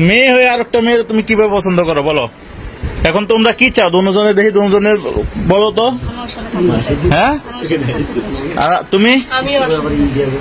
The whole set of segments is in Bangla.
মেয়ে হয়ে আর একটা মেয়ে তুমি কিভাবে পছন্দ করো বলো? এখন তোমরা কি চাও? দুজনের দেখি দুজনের বলো তো। হ্যাঁ, আর তুমি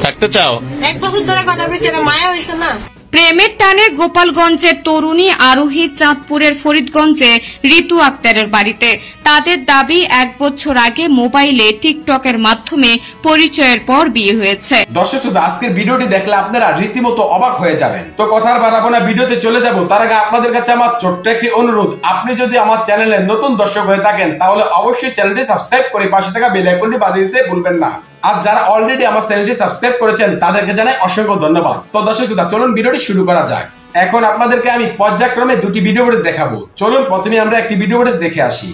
থাকতে চাও? 1 বছর ধরে কথা কইছে, মায়া হইছে না। প্রেমের টানে গোপালগঞ্জের তরুণী আরোহী চাঁদপুরের ফরিদগঞ্জে ঋতু আক্তারের বাড়িতে। তাদের দাবি 1 বছর আগে মোবাইলে টিকটকের মাধ্যমে পরিচয়ের পর বিয়ে হয়েছে। দর্শক শ্রোতা, আজকের ভিডিওটি দেখলে আপনারা রীতিমতো অবাক হয়ে যাবেন। তো কথার বাড়াবো না, ভিডিওতে চলে যাব। তার আগে আপনাদের কাছে আমার ছোট্ট একটি অনুরোধ, আপনি যদি আমার চ্যানেলে নতুন দর্শক হয়ে থাকেন তাহলে অবশ্যই চ্যানেলটি সাবস্ক্রাইব করে পাশে থাকা বেল আইকনটি বাজিয়ে দিতে ভুলবেন না। আর যারা অলরেডি আমার চ্যানেলটি সাবস্ক্রাইব করেছেন তাদেরকে জানাই অসংখ্য ধন্যবাদ। তো দর্শক শ্রোতা, চলুন ভিডিওটি শুরু করা যাক। এখন আপনাদেরকে আমি পর্যায়ক্রমে দুটি ভিডিও ফুটেজ দেখাবো। চলুন প্রথমে আমরা একটি ভিডিও ফুটেজ দেখে আসি।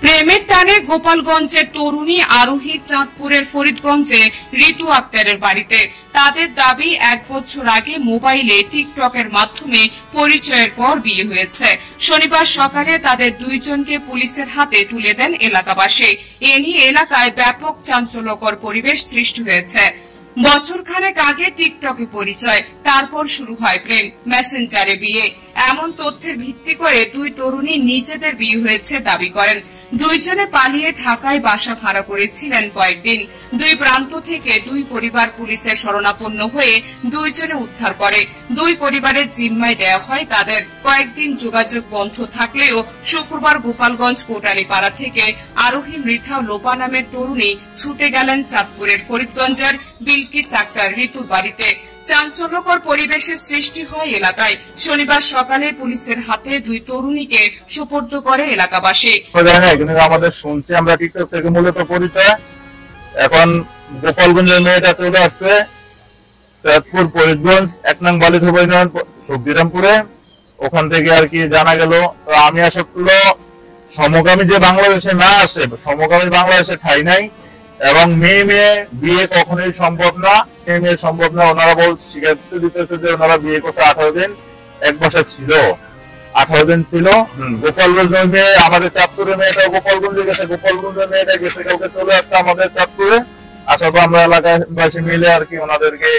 প্রেমের টানে গোপালগঞ্জের তরুণী আরোহী চাঁদপুরের ফরিদগঞ্জে ঋতু আক্তারের বাড়িতে। তাদের দাবি 1 বছর আগে মোবাইলে টিকটকের মাধ্যমে পরিচয়ের পর বিয়ে হয়েছে। শনিবার সকালে তাদের দুইজনকে পুলিশের হাতে তুলে দেন এলাকাবাসী। এ নিয়ে এলাকায় ব্যাপক চাঞ্চল্যকর পরিবেশ সৃষ্টি হয়েছে। বছরখানেক আগে টিকটকে পরিচয়, তারপর শুরু হয় প্রেম, মেসেঞ্জারে বিয়ে। এমন তথ্যের ভিত্তি করে দুই তরুণী নিজেদের বিয়ে হয়েছে দাবি করেন। দুইজনে পালিয়ে ঢাকায় বাসা ভাড়া করেছিলেন কয়েকদিন। দুই প্রান্ত থেকে দুই পরিবার পুলিশের শরণাপন্ন হয়ে দুইজনে উদ্ধার করে। দুই পরিবারের জিম্মায় দেওয়া হয় তাদের। কয়েকদিন যোগাযোগ বন্ধ থাকলেও শুক্রবার গোপালগঞ্জ কোটালীপাড়া থেকে আরোহী মৃথা লোপা নামের তরুণী ছুটে গেলেন চাঁদপুরের ফরিদগঞ্জের বিলকিস আক্তার ঋতুর বাড়িতে। চাঞ্চল্যকর পরিবেশের সৃষ্টি হয় এলাকায়। শনিবার সকালে পুলিশের হাতে দুই তরুণীকে সুপর্দ করে এলাকাবাসী। আমাদের শুনছি আমরা টিকটক থেকে মূলত পরিচয়। এখন গোপালগঞ্জের মেয়েটা চলে আসছে চাঁদপুর ফরিদগঞ্জ 1 নং বালিথা ইউনিয়ন সবজিরামপুরে। ওখান থেকে আর কি জানা গেল। তো আমি আশা করলো সমকামী যে বাংলাদেশে না আসে, সমকামী বাংলাদেশে ঠাই নাই, এবং মেয়ে মেয়ে বিয়ে কখনোই সম্ভব না। মেয়ে সম্ভব না। ওনারা স্বীকার দিতেছে যে ওনারা বিয়ে করছে 18 দিন, 1 বছর ছিল, 18 দিন ছিল। গোপালগঞ্জের মেয়ে, আমাদের চাঁদপুরের মেয়েটা গোপালগঞ্জে গেছে, গোপালগঞ্জের মেয়েটা গেছে কাউকে চলে আসছে আমাদের চাঁদপুরে। আসার পর আমরা এলাকাবাসী মিলে আর কি ওনাদেরকে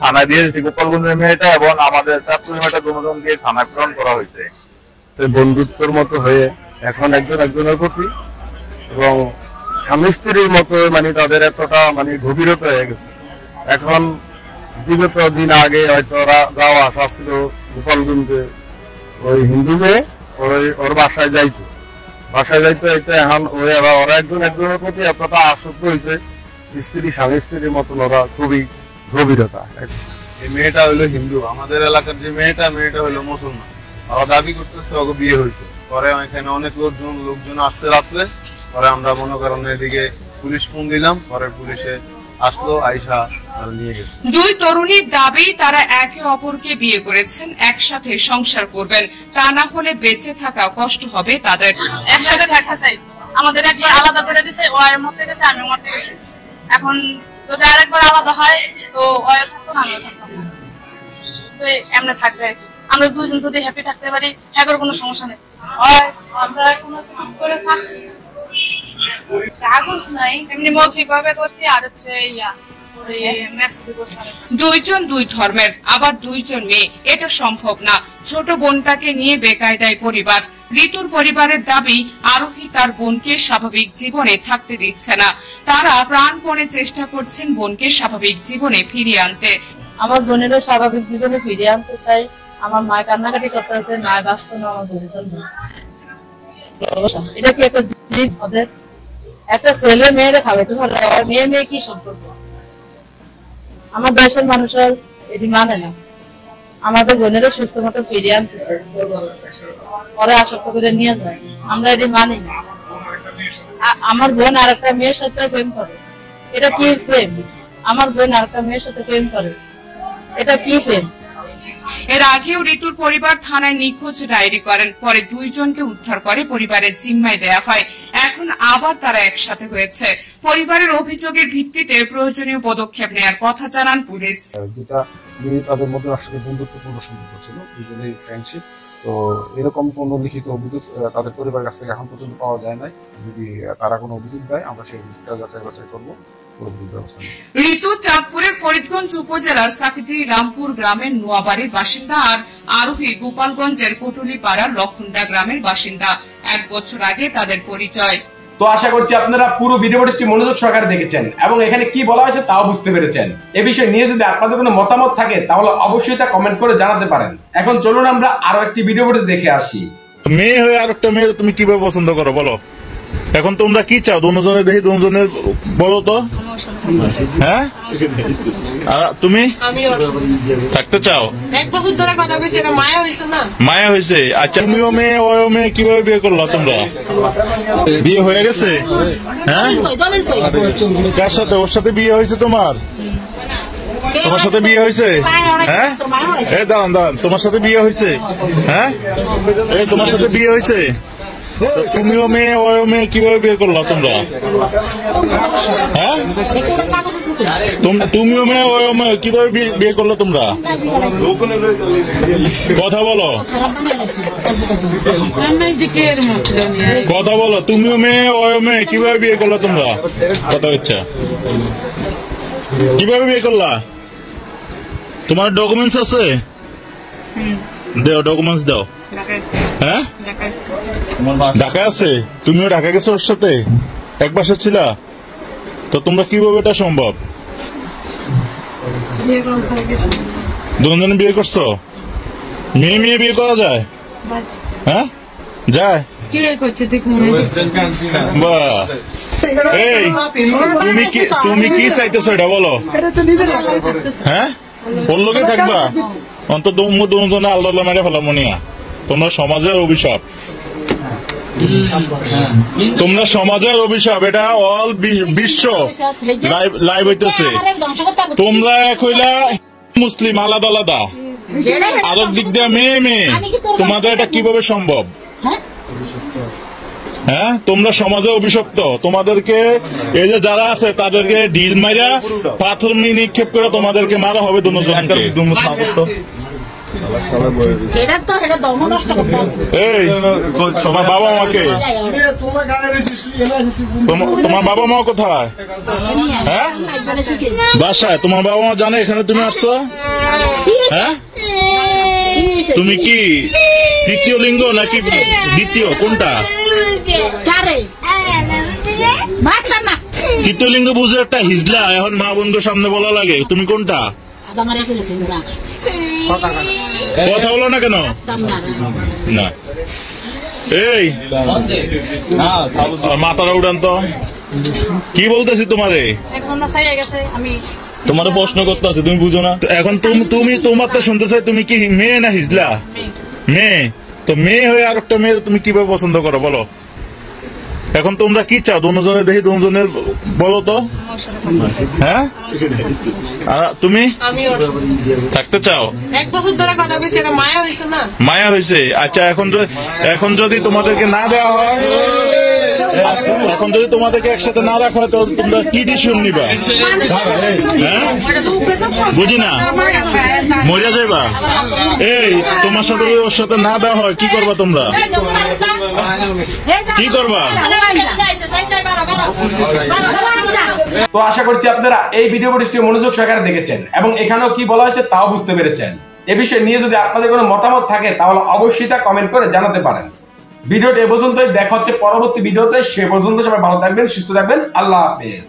থানা দিয়ে দিয়েছি, গোপালগঞ্জের মেয়েটা এবং আমাদের চাঁদপুরের মেয়েটা দুজন দিয়ে থানায় প্রেরণ করা হয়েছে। বন্ধুত্বর মতো হয়ে এখন একজন একজনের প্রতি এবং স্বামী স্ত্রীর মতো মানে তাদের এতটা মানে গভীরতা হয়ে গেছে। এখন বিগত দিন আগে হয়তো যাওয়া আসা ছিল গোপালগঞ্জে, ওই হিন্দু মেয়ে ওর বাসায় যাইতো এখন ওরা একজন একজনের প্রতি এতটা আসক্ত হয়েছে, স্বামী স্ত্রীর মতন ওরা খুবই গভীরতা। এই মেয়েটা হলো হিন্দু, আমাদের এলাকার যে মেয়েটা হলো মুসলমান। ওরা দাবি করতেছে ওকে বিয়ে হয়েছে। পরে এখানে অনেক লোকজন আসছে রাত্রে। পরে আমরা মনে করেন এদিকে পুলিশ ফোন দিলাম, পরে পুলিশে আসলো, আইসা নিয়ে গেছে। দুই তরুণীর দাবি তারা একে অপরকে বিয়ে করেছেন, একসাথে সংসার করবেন, তা না হলে বেঁচে থাকা কষ্ট হবে তাদের। একসাথে থাকতে চাই, আমাদের একবার আলাদা করে দিছে, ও আর মরতে গেছে, আমি মরতে গেছি। এখন যদি আরেকবার আলাদা হয় তো ওও থাকতো না, আমিও থাকতাম না। তো এমনি থাকবে আর কি। আমরা দুজন যদি হ্যাপি থাকতে পারি, হ্যাঁ কোনো সমস্যা নেই। আমরা কোনো কাজ করে থাকছি, কাগজ নাই, এমনি মৌখিকভাবে করছি। আর হচ্ছে দুইজন দুই ধর্মের, আবার দুইজন মেয়ে, এটা সম্ভব না। ছোট বোনটাকে নিয়ে বেকায়দায় পরিবার। ঋতুর পরিবারের দাবি আরোহী তার বোনকে স্বাভাবিক জীবনে থাকতে দিচ্ছে না। তারা প্রাণপণে চেষ্টা করছেন বোনকে স্বাভাবিক জীবনে ফিরিয়ে আনতে। আমার বোনেরও স্বাভাবিক জীবনে ফিরিয়ে আনতে চাই। আমার মা কান্নাকাটি করতে আছে, মা বাঁচত না, আমার বোনের জন্য। এটা কি একটা জিনিস? ওদের একটা ছেলে মেয়েরে খাবে, তোমার মেয়ে মেয়ে কি সম্পর্ক? আমার দেশের মানুষের এটি মানে না। আমাদের বোনেরও সুস্থ মতো ফিরিয়ে আনতেছে, ওরা আসক্ত করে নিয়ে যায়, আমরা এটি মানি না। আমার বোন আর একটা মেয়ের সাথে প্রেম করে, এটা কি প্রেম? আমার বোন আর একটা মেয়ের সাথে প্রেম করে, এটা কি প্রেম? এর আগেও ঋতুর পরিবার থানায় নিখোঁজ ডায়েরি করেন। পরে দুইজনকে উদ্ধার করে পরিবারের জিম্মায় দেয়া হয়। এখন আবার তারা একসাথে হয়েছে। পরিবারের অভিযোগের ভিত্তিতে প্রয়োজনীয় পদক্ষেপ নেওয়ার কথা জানান পুলিশ। তাদের মধ্যে আসলে বন্ধুত্বপূর্ণ সম্পর্ক ছিল, দুজনেই ফ্রেন্ডশিপ। তো এরকম কোনো লিখিত অভিযোগ তাদের পরিবারের কাছ থেকে এখন পর্যন্ত পাওয়া যায় নাই। যদি তারা কোনো অভিযোগ দেয় আমরা সেই অভিযোগটা যাচাই বাছাই করবো পরবর্তী ব্যবস্থা নেব। ঋতু চাঁদপুরের ফরিদগঞ্জ উপজেলার সাকিতি রামপুর গ্রামের নোয়াবাড়ির বাসিন্দা আর আরোহী গোপালগঞ্জের কোটুলিপাড়ার লক্ষণডা গ্রামের বাসিন্দা। 1 বছর আগে তাদের পরিচয়। তো আশা করছি আপনারা পুরো ভিডিওটি মনোযোগ সহকারে দেখেছেন এবং এখানে কি বলা হয়েছে তাও বুঝতে পেরেছেন। এ বিষয়ে নিয়ে যদি আপনাদের কোনো মতামত থাকে তাহলে অবশ্যই তা কমেন্ট করে জানাতে পারেন। এখন চলুন আমরা আরো একটি ভিডিও দেখে আসি। মেয়ে হয়ে আর একটা মেয়ে তুমি কিভাবে পছন্দ করো বলো? এখন তোমরা কি চাও? দুজনে দেখি দুজনের বলো তো। হ্যাঁ, আর তুমি থাকতে চাও? 1 বছর ধরে কথা কইছি, এটা মায়া হইছে না? মায়া হয়েছে। আচ্ছা, তুমিও মেয়ে ওও মেয়ে, কিভাবে বিয়ে করলো তোমরা? বিয়ে হয়ে গেছে? হ্যাঁ, কার সাথে? ওর সাথে বিয়ে হয়েছে তোমার? তোমার সাথে বিয়ে হয়েছে? হ্যাঁ, এই দাঁড়ান দাঁড়ান, তোমার সাথে বিয়ে হয়েছে? হ্যাঁ, এই তোমার সাথে বিয়ে হয়েছে? তুমিও মেয়ে ওও মেয়ে, কিভাবে বিয়ে করলো তোমরা? হ্যাঁ, তুমিও মেয়ে ওও মেয়ে, কিভাবে বিয়ে করলো তোমরা? কথা বলো, কথা বলো। তুমিও মেয়ে ওও মেয়ে, কিভাবে বিয়ে করলো তোমরা? কথা হচ্ছে কিভাবে বিয়ে করলা? তোমার ডকুমেন্টস আছে? দাও, ডকুমেন্টস দাও। হ্যাঁ, ঢাকা আছে? তুমিও ঢাকা গেছো ওর সাথে? এক বাসা ছিলা? তো তোমরা কিভাবে এটা সম্ভব? দুজনে বিয়ে করছো? মেয়ে মেয়ে বিয়ে করা যায়? হ্যাঁ, যায়। বাহ, এই তুমি কি চাইতেছো এটা বলো? হ্যাঁ, ওর লোকে থাকবা? অন্তত দুজনে আলাদা আলাদা মেরে ফেলা মনিয়া। তোমরা সমাজের অভিশাপ, তোমরা সমাজের অভিশাপ। এটা অল বিশ্ব লাইভ হইতেছে। তোমরা এক হইলা মুসলিম, আলাদা আলাদা, আলোক দিক দিয়ে মেয়ে মেয়ে। তোমাদের এটা কিভাবে সম্ভব? হ্যাঁ, তোমরা সমাজে অভিশপ্ত। তোমাদেরকে এই যে যারা আছে তাদেরকে ঢিল মাইরা পাথর নিক্ষেপ করে তোমাদেরকে মারা হবে দুজনকে। এই তোমার বাবা মাকে, তোমার বাবা মা কোথায়? হ্যাঁ, বাসায়। তোমার বাবা মা জানে এখানে তুমি আসছো? হ্যাঁ, তুমি কি তৃতীয় লিঙ্গ নাকি দ্বিতীয়, কোনটা? তৃতীয় লিঙ্গ বুঝে একটা হিজলা, এখন মা বন্ধুর সামনে বলা লাগে। তুমি কোনটা? কথা বলো না কেন? না, এই মাথাটা উড়ান তো। কি বলতেছি তোমারে? তোমার প্রশ্ন করতে আছে, তুমি বুঝো না? এখন তুমি তোমার তো শুনতে চাই, তুমি কি মেয়ে না হিজলা? মেয়ে। তো মেয়ে হয়ে আর একটা মেয়ে তুমি কিভাবে পছন্দ করো বলো? এখন তোমরা কি চাও? দুজনে দেখি দুজনের বলো তো। হ্যাঁ, আর তুমি থাকতে চাও? 1 বছর ধরে কথা কইছি, এটা মায়া হইছে না? মায়া হয়েছে। আচ্ছা, এখন যদি তোমাদেরকে না দেওয়া হয়, এখন যদি তোমাদেরকে একসাথে না রাখা হয়, তো তোমরা কি ডিসিশন নিবা? হ্যাঁ, বুঝি না, মরিয়া যাইবা? এই তোমার সাথে ওর সাথে না দেওয়া হয়, কি করবা তোমরা? কি করবা? তো আশা করছি আপনারা এই ভিডিওটি মনোযোগ সহকারে দেখেছেন এবং এখানেও কি বলা হয়েছে তাও বুঝতে পেরেছেন। এ বিষয়ে নিয়ে যদি আপনাদের কোনো মতামত থাকে তাহলে অবশ্যই তা কমেন্ট করে জানাতে পারেন। ভিডিওটি এ পর্যন্তই, দেখা হচ্ছে পরবর্তী ভিডিওতে। সে পর্যন্ত সবাই ভালো থাকবেন, সুস্থ থাকবেন। আল্লাহ হাফেজ।